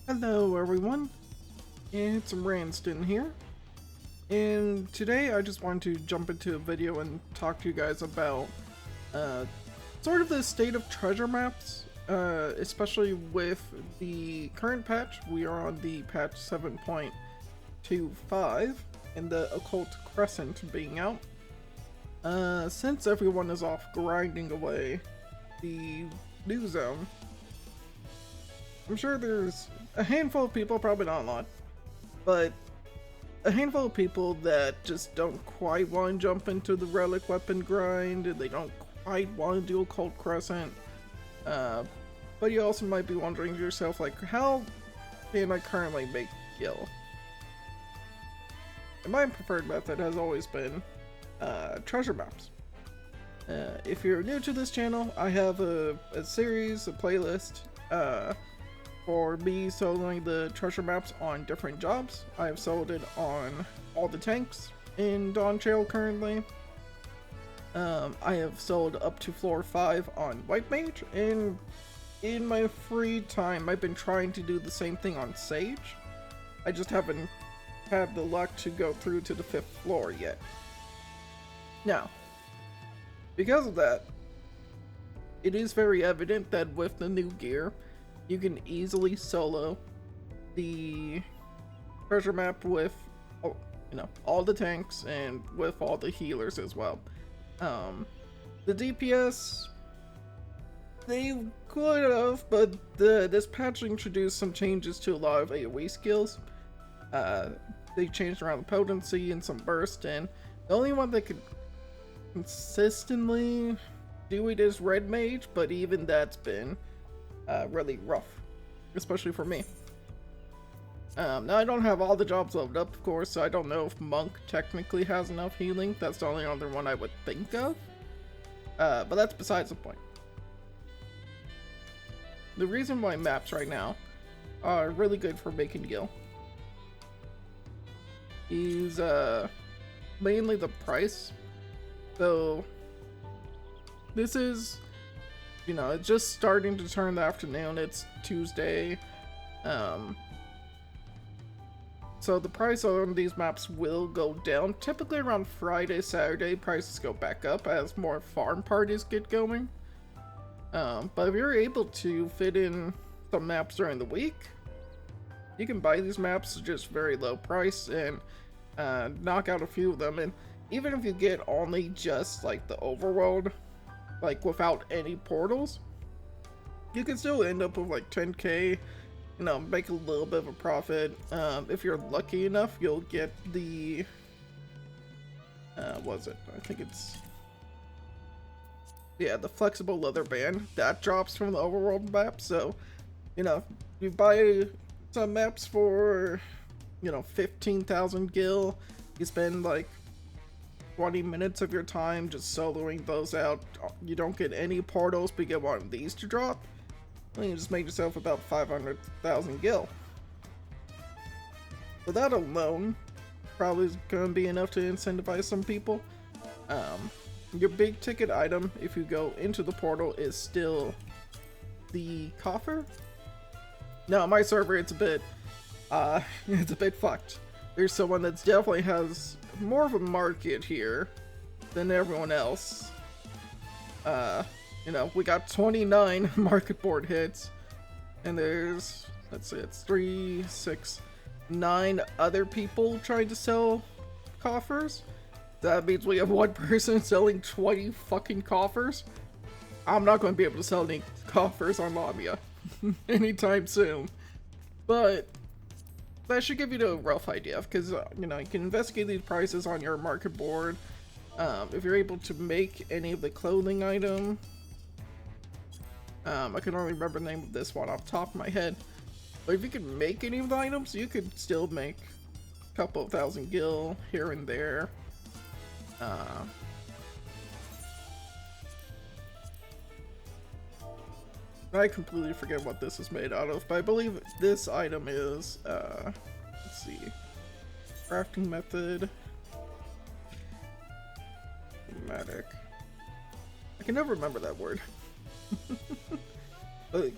Hello everyone, it's Ranston here, and today I just wanted to jump into a video and talk to you guys about sort of the state of treasure maps, especially with the current patch. We are on the patch 7.25 and the Occult Crescent being out. Since everyone is off grinding away the new zone, I'm sure there's a handful of people, probably not a lot, but a handful of people that just don't quite want to jump into the relic weapon grind, and they don't quite want to do Occult Crescent. But you also might be wondering to yourself, like, how can I currently make Gil? And my preferred method has always been treasure maps. If you're new to this channel, I have a series, a playlist, for me soloing the treasure maps on different jobs. I have sold it on all the tanks in Dawntrail currently. I have sold up to floor 5 on White Mage, and in my free time I've been trying to do the same thing on Sage. I just haven't had the luck to go through to the 5th floor yet. Now, because of that, it is very evident that with the new gear, you can easily solo the treasure map with, all the tanks and with all the healers as well. The DPS, they could have, but this patch introduced some changes to a lot of AoE skills. They changed around the potency and some burst, and the only one that could consistently do it is Red Mage, but even that's been really rough, especially for me. Now I don't have all the jobs leveled up, of course, so I don't know if Monk technically has enough healing. That's the only other one I would think of, but that's besides the point. The reason why maps right now are really good for making Gil is mainly the price. So this is, it's just starting to turn the afternoon. It's Tuesday. So the price on these maps will go down. Typically around Friday, Saturday, prices go back up as more farm parties get going. But if you're able to fit in some maps during the week, you can buy these maps at just very low price and knock out a few of them. And even if you get only just like the overworld, like without any portals, you can still end up with like 10k, make a little bit of a profit. If you're lucky enough, you'll get the what is it? I think it's, yeah, the flexible leather band that drops from the overworld map. So you buy some maps for 15,000 gil, you spend like 20 minutes of your time just soloing those out. You don't get any portals, but you get one of these to drop, and you just make yourself about 500,000 gil. So that alone probably is going to be enough to incentivize some people. Your big ticket item, if you go into the portal, is still the coffer. Now on my server, it's a bit fucked. There's someone that definitely has more of a market here than everyone else. We got 29 market board hits, and there's, let's see, it's 3, 6, 9 other people trying to sell coffers. That means we have one person selling 20 fucking coffers. I'm not going to be able to sell any coffers on Lamia anytime soon, but that should give you a rough idea, because you can investigate these prices on your market board. If you're able to make any of the clothing item, I can only remember the name of this one off the top of my head, but if you can make any of the items, you could still make a couple of thousand gil here and there. I completely forget what this is made out of, but I believe this item is, let's see, crafting method, thematic. I can never remember that word.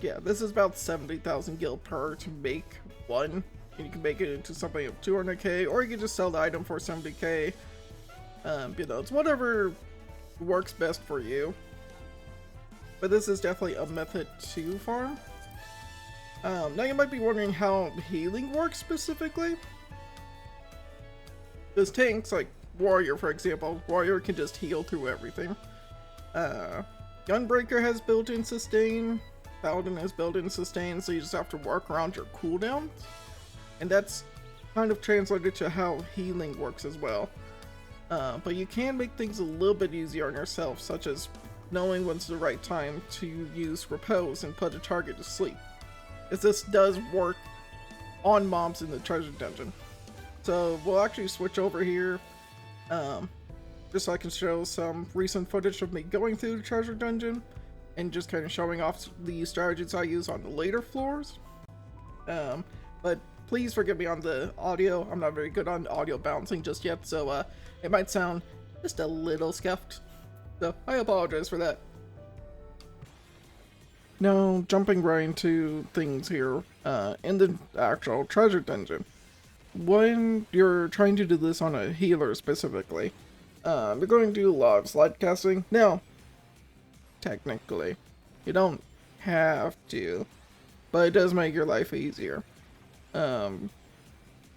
Yeah, this is about 70,000 gil per to make one. And you can make it into something of 200k, or you can just sell the item for 70k. You know, it's whatever works best for you. But this is definitely a method to farm. Now you might be wondering how healing works specifically. Because tanks, like Warrior for example, Warrior can just heal through everything. Gunbreaker has built-in sustain, Paladin has built-in sustain, so you just have to work around your cooldowns. And that's kind of translated to how healing works as well. But you can make things a little bit easier on yourself, such as knowing when's the right time to use repose and put a target to sleep, as this does work on mobs in the treasure dungeon. So we'll actually switch over here, just so I can show some recent footage of me going through the treasure dungeon and just kind of showing off the strategies I use on the later floors. But please forgive me on the audio. I'm not very good on audio balancing just yet, so it might sound just a little scuffed. So I apologize for that. Now, jumping right into things here, in the actual treasure dungeon. When you're trying to do this on a healer specifically, you're going to do a lot of slide casting. Now, technically, you don't have to, but it does make your life easier.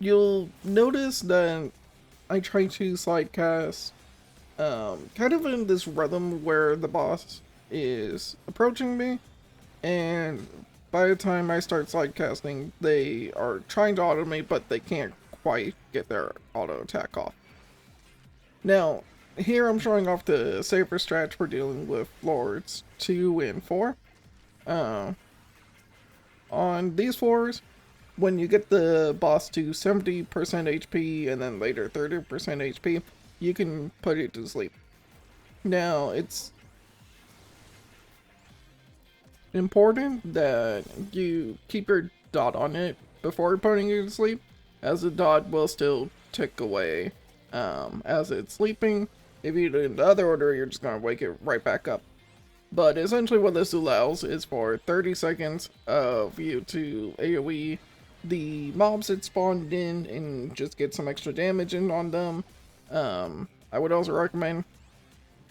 You'll notice that I try to slide cast kind of in this rhythm where the boss is approaching me, and by the time I start slide casting, they are trying to auto me, but they can't quite get their auto attack off. Now, here I'm showing off the safer strats for dealing with floors 2 and 4. On these floors, when you get the boss to 70% HP and then later 30% HP, you can put it to sleep. Now, it's important that you keep your dot on it before putting it to sleep, as the dot will still tick away as it's sleeping. If you do it in the other order, you're just going to wake it right back up. But essentially what this allows is for 30 seconds of you to AoE the mobs that spawned in and just get some extra damage in on them. I would also recommend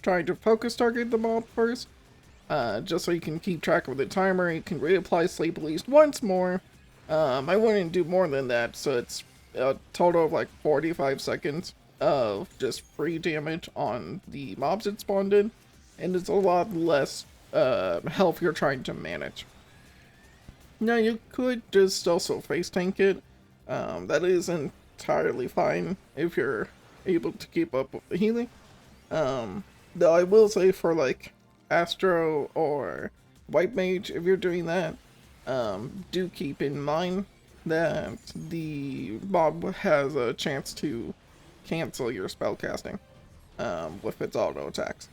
trying to focus target the mob first, just so you can keep track of the timer. You can reapply sleep at least once more. I wouldn't do more than that, so it's a total of like 45 seconds of just free damage on the mobs that spawned in, and it's a lot less health you're trying to manage. Now you could just also face tank it. That is entirely fine if you're able to keep up with the healing. Though I will say for like Astro or White Mage, if you're doing that, do keep in mind that the mob has a chance to cancel your spell casting with its auto attacks.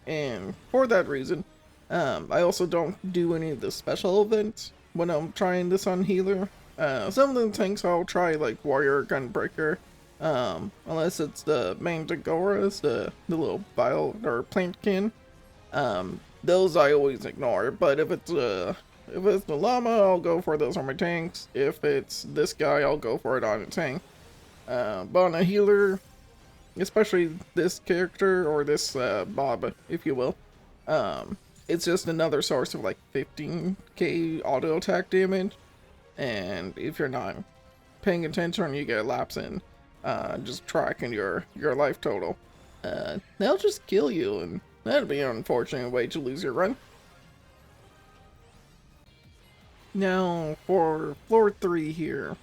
And for that reason, I also don't do any of the special events when I'm trying this on healer. Some of the tanks I'll try, like Warrior, Gunbreaker, unless it's the main Dagoras, the little vial or plantkin. Those I always ignore, but if it's the llama, I'll go for those on my tanks. If it's this guy, I'll go for it on a tank. But on a healer, especially this character, or this mob, if you will, it's just another source of like 15k auto attack damage, and if you're not paying attention, you get a lapse in just tracking your life total. They'll just kill you, and that'd be an unfortunate way to lose your run. Now, for floor 3 here,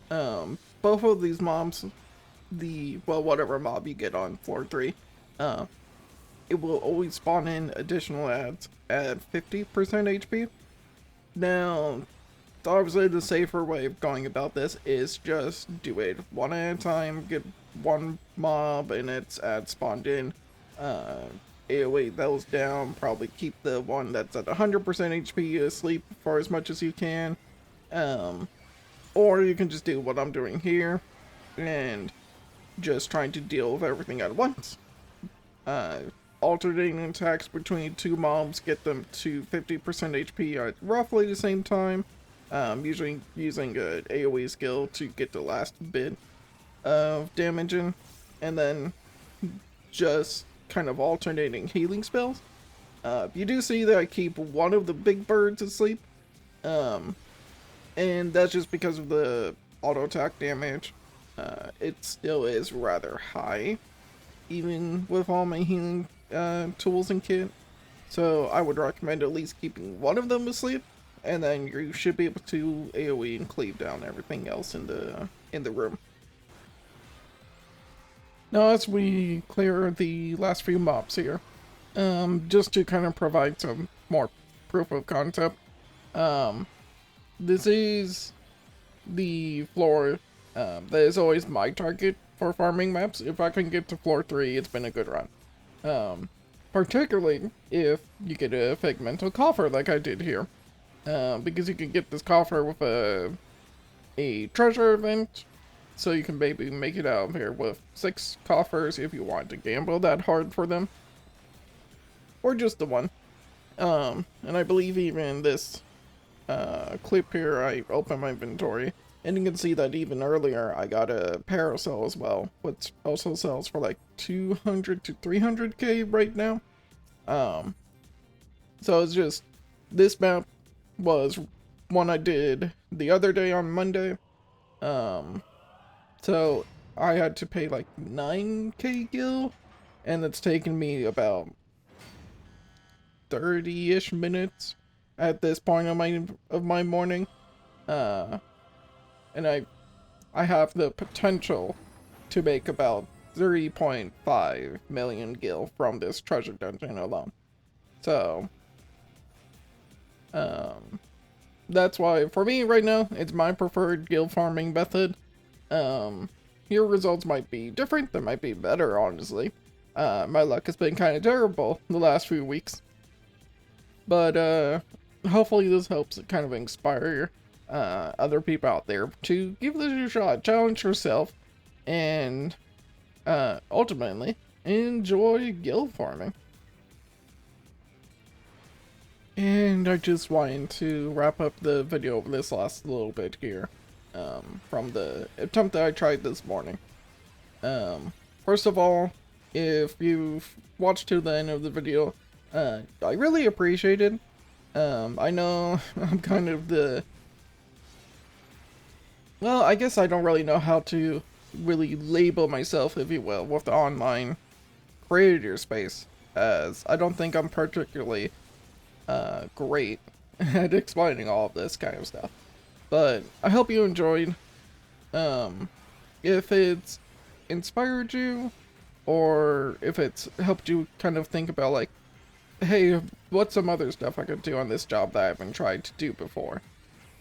both of these mobs, whatever mob you get on floor 3, it will always spawn in additional ads at 50% HP. Now, obviously the safer way of going about this is just do it one at a time, get one mob and its ad spawned in, AoE those down, probably keep the one that's at 100% HP asleep for as much as you can, or you can just do what I'm doing here and just trying to deal with everything at once. alternating attacks between two mobs get them to 50% HP at roughly the same time. Usually using an AoE skill to get the last bit of damage in, and then just kind of alternating healing spells. You do see that I keep one of the big birds asleep, and that's just because of the auto attack damage. It still is rather high, even with all my healing tools and kit. So I would recommend at least keeping one of them asleep, and then you should be able to AoE and cleave down everything else in the room. Now, as we clear the last few mobs here, just to kind of provide some more proof of concept, this is the floor that is always my target for farming maps. If I can get to floor 3, it's been a good run. Particularly if you get a Figmental Coffer like I did here. Because you can get this coffer with a treasure event, so you can maybe make it out of here with 6 coffers if you want to gamble that hard for them. Or just the one. And I believe even this clip here, I open my inventory, and you can see that even earlier I got a Parasol as well, which also sells for like 200 to 300k right now. So it's just, this map was one I did the other day on Monday. So I had to pay like 9k gil, and it's taken me about 30-ish minutes at this point of my morning. And I have the potential to make about 3.5 million gil from this treasure dungeon alone. So that's why for me right now it's my preferred gil farming method. Your results might be different, they might be better, honestly. My luck has been kind of terrible the last few weeks, but hopefully this helps kind of inspire other people out there to give this a shot, challenge yourself, and ultimately enjoy gil farming. And I just wanted to wrap up the video over this last little bit here, from the attempt that I tried this morning. First of all, if you've watched to the end of the video, I really appreciate it. I know I'm kind of well, I guess I don't really know how to really label myself, if you will, with the online creator space, as I don't think I'm particularly great at explaining all of this kind of stuff. But I hope you enjoyed. If it's inspired you, or if it's helped you kind of think about like, hey, what's some other stuff I could do on this job that I haven't tried to do before,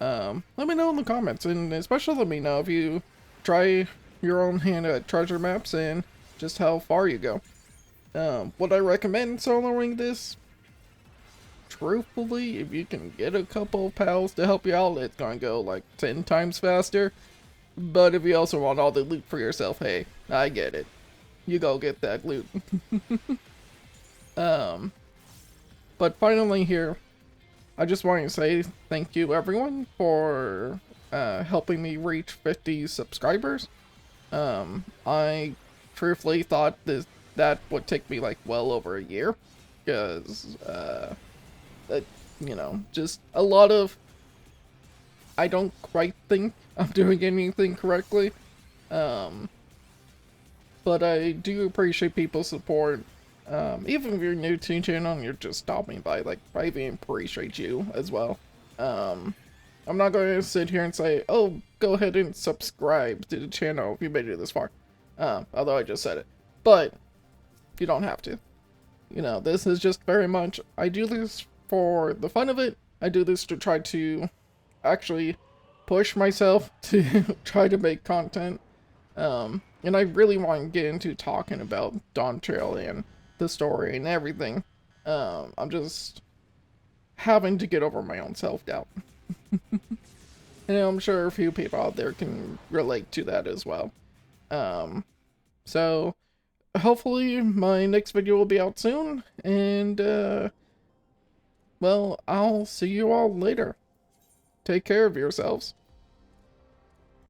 let me know in the comments, and especially let me know if you try your own hand at treasure maps and just how far you go. Would I recommend soloing this? Truthfully, if you can get a couple of pals to help you out, it's gonna go like 10 times faster. But if you also want all the loot for yourself, hey, I get it. You go get that loot. But finally here, I just want to say thank you everyone for helping me reach 50 subscribers. I truthfully thought that would take me like well over a year, because you know, just a lot of, I don't quite think I'm doing anything correctly. But I do appreciate people's support. Even if you're new to the channel and you're just stopping by, like, I even appreciate you as well. I'm not going to sit here and say, oh, go ahead and subscribe to the channel if you made it this far. Although I just said it. But you don't have to. You know, this is just very much, I do this for the fun of it. I do this to try to actually push myself to try to make content. And I really want to get into talking about Dawntrail and the story and everything. I'm just having to get over my own self-doubt. And I'm sure a few people out there can relate to that as well. So hopefully my next video will be out soon, and well, I'll see you all later. Take care of yourselves.